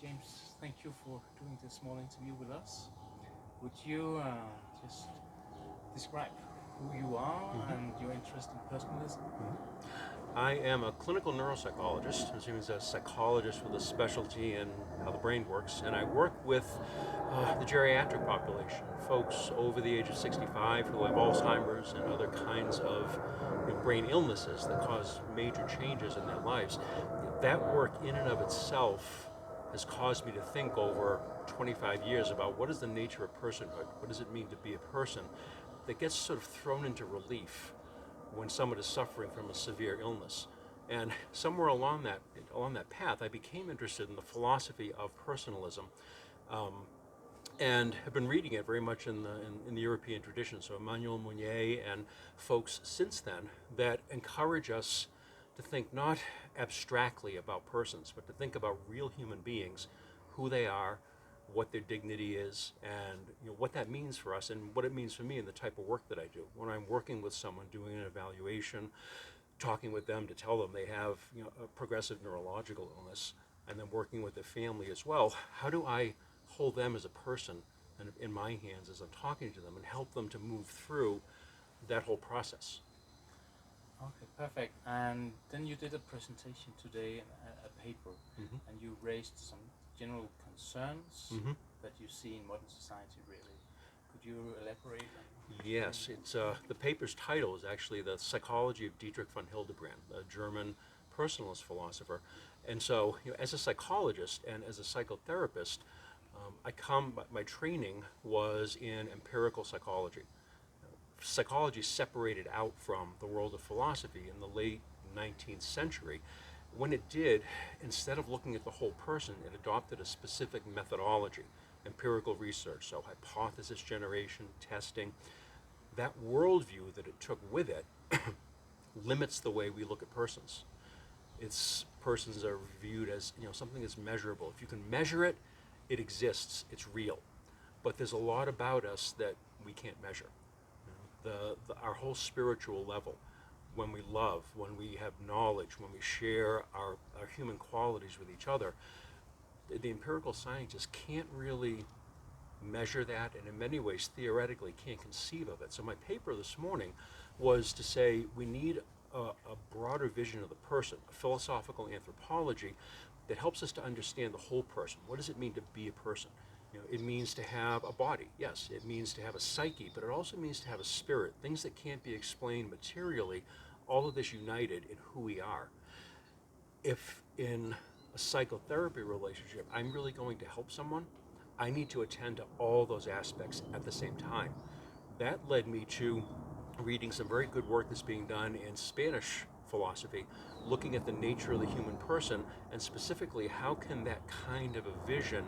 James, thank you for doing this small interview with us. Would you just describe who you are and your interest in personalism? I am a clinical neuropsychologist, which means a psychologist with a specialty in how the brain works, and I work with the geriatric population, folks over the age of 65 who have Alzheimer's and other kinds of brain illnesses that cause major changes in their lives. That work in and of itself has caused me to think over 25 years about what is the nature of personhood, what does it mean to be a person, that gets sort of thrown into relief when someone is suffering from a severe illness. And somewhere along that path, I became interested in the philosophy of personalism, and have been reading it very much in the European tradition. So Emmanuel Mounier and folks since then that encourage us to think not abstractly about persons, but to think about real human beings, who they are, what their dignity is, and what that means for us and what it means for me in the type of work that I do. When I'm working with someone, doing an evaluation, talking with them to tell them they have a progressive neurological illness, and then working with the family as well, how do I hold them as a person in my hands as I'm talking to them and help them to move through that whole process? Okay, perfect. And then you did a presentation today, a paper, and you raised some general concerns that you see in modern society, really. Could you elaborate on? Yes, it's the paper's title is actually The Psychology of Dietrich von Hildebrand, a German personalist philosopher. And so, as a psychologist and as a psychotherapist, my training was in empirical psychology. Psychology separated out from the world of philosophy in the late 19th century. When it did, instead of looking at the whole person, it adopted a specific methodology, empirical research, so hypothesis generation, testing. That worldview that it took with it limits the way we look at persons. Persons are viewed as something that's measurable. If you can measure it, it exists, it's real. But there's a lot about us that we can't measure. Our whole spiritual level, when we love, when we have knowledge, when we share our human qualities with each other, the empirical scientists can't really measure that, and in many ways theoretically can't conceive of it. So my paper this morning was to say we need a broader vision of the person, a philosophical anthropology that helps us to understand the whole person. What does it mean to be a person? It means to have a body, yes. It means to have a psyche, but it also means to have a spirit, things that can't be explained materially, all of this united in who we are. If in a psychotherapy relationship I'm really going to help someone, I need to attend to all those aspects at the same time. That led me to reading some very good work that's being done in Spanish philosophy, looking at the nature of the human person, and specifically how can that kind of a vision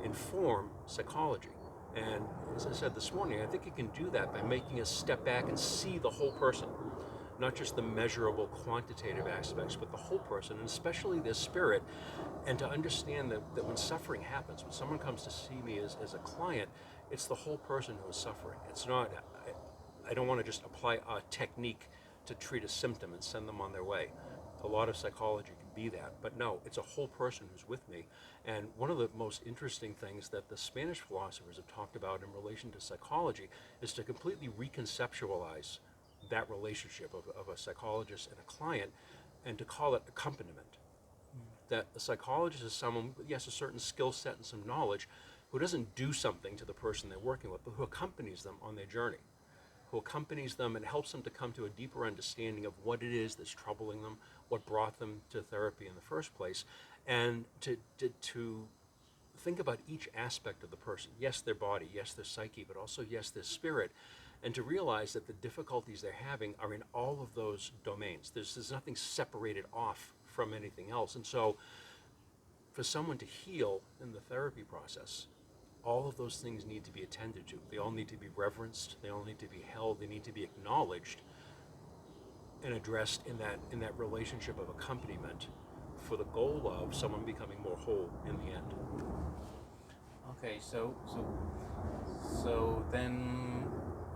inform psychology. And as I said this morning, I think you can do that by making us step back and see the whole person, not just the measurable quantitative aspects, but the whole person, and especially their spirit, and to understand that when suffering happens, when someone comes to see me as a client, it's the whole person who is suffering. It's not, I don't want to just apply a technique to treat a symptom and send them on their way. A lot of psychology can be that, but no, it's a whole person who's with me. And one of the most interesting things that the Spanish philosophers have talked about in relation to psychology is to completely reconceptualize that relationship of a psychologist and a client, and to call it accompaniment. That a psychologist is someone with, yes, a certain skill set and some knowledge, who doesn't do something to the person they're working with, but who accompanies them on their journey, who accompanies them and helps them to come to a deeper understanding of what it is that's troubling them, what brought them to therapy in the first place, and to think about each aspect of the person. Yes, their body, yes, their psyche, but also, yes, their spirit, and to realize that the difficulties they're having are in all of those domains. There's nothing separated off from anything else. And so for someone to heal in the therapy process, all of those things need to be attended to. They all need to be reverenced, they all need to be held, they need to be acknowledged and addressed in that relationship of accompaniment for the goal of someone becoming more whole in the end. Okay, so then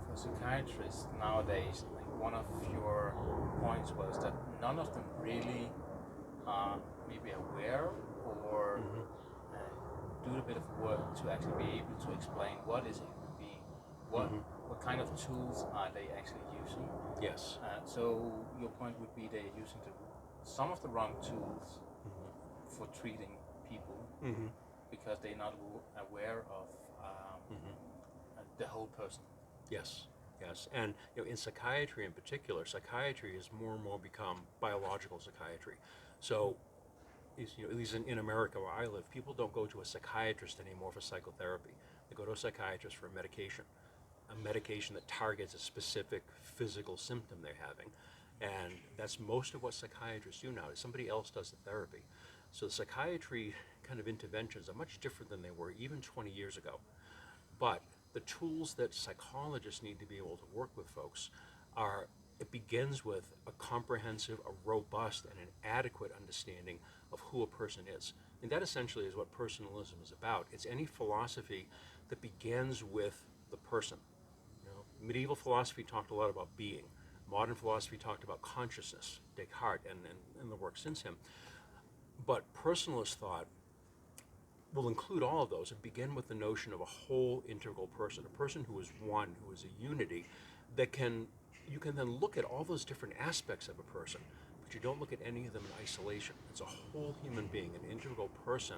for psychiatrists nowadays, like one of your points was that none of them really are maybe aware or do a bit of work to actually be able to explain what is a human being, what kind of tools are they actually using. Yes. So your point would be they're using some of the wrong tools for treating people because they're not aware of the whole person. Yes, yes, and in psychiatry in particular, psychiatry has more and more become biological psychiatry. So, at least in America where I live, people don't go to a psychiatrist anymore for psychotherapy. They go to a psychiatrist for a medication that targets a specific physical symptom they're having. And that's most of what psychiatrists do now. Somebody else does the therapy. So the psychiatry kind of interventions are much different than they were even 20 years ago. But the tools that psychologists need to be able to work with folks it begins with a comprehensive, a robust, and an adequate understanding of who a person is. And that essentially is what personalism is about. It's any philosophy that begins with the person. Medieval philosophy talked a lot about being. Modern philosophy talked about consciousness, Descartes, and the work since him. But personalist thought will include all of those and begin with the notion of a whole integral person, a person who is one, who is a unity, that you can then look at all those different aspects of a person, but you don't look at any of them in isolation. It's a whole human being, an integral person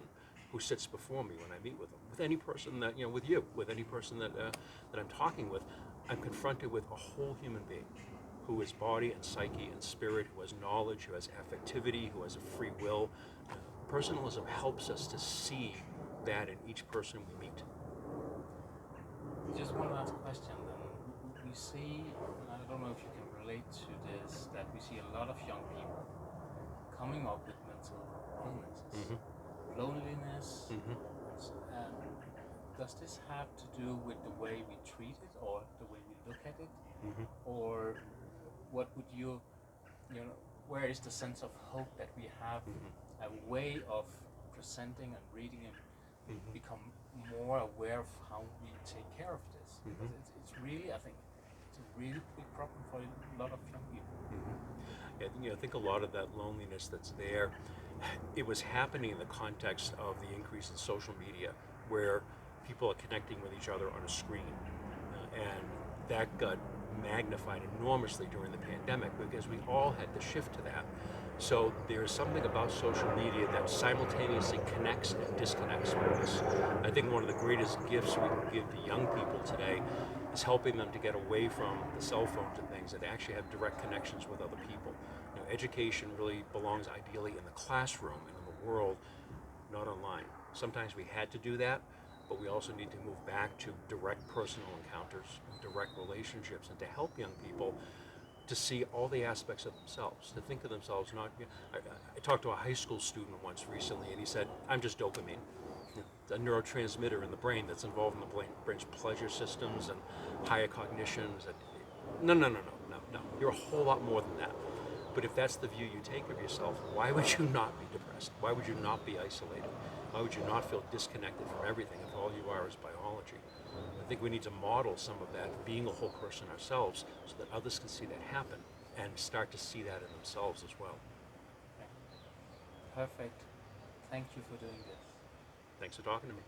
who sits before me when I meet with them. With any person that, with you, with any person that I'm talking with, I'm confronted with a whole human being who is body and psyche and spirit, who has knowledge, who has affectivity, who has a free will. Personalism helps us to see that in each person we meet. Just one last question then. We see, and I don't know if you can relate to this, that we see a lot of young people coming up with mental illnesses, loneliness. Does this have to do with the way we treat it or the way we look at it? Or what would where is the sense of hope that we have a way of presenting and reading and become more aware of how we take care of this? Because it's really, I think, it's a really big problem for a lot of young people. Yeah, I think a lot of that loneliness that's there, it was happening in the context of the increase in social media, where people are connecting with each other on a screen, and that got magnified enormously during the pandemic because we all had to shift to that. So there's something about social media that simultaneously connects and disconnects with us. I think one of the greatest gifts we can give to young people today is helping them to get away from the cell phones and things and actually have direct connections with other people. Education really belongs ideally in the classroom and in the world, not online. Sometimes we had to do that, but we also need to move back to direct personal encounters and direct relationships, and to help young people to see all the aspects of themselves, to think of themselves not. I talked to a high school student once recently, and he said, "I'm just dopamine." It's a neurotransmitter in the brain that's involved in the brain's pleasure systems and higher cognitions. No. You're a whole lot more than that. But if that's the view you take of yourself, why would you not be depressed? Why would you not be isolated? Why would you not feel disconnected from everything if all you are is biology? I think we need to model some of that, being a whole person ourselves, so that others can see that happen and start to see that in themselves as well. Perfect. Thank you for doing this. Thanks for talking to me.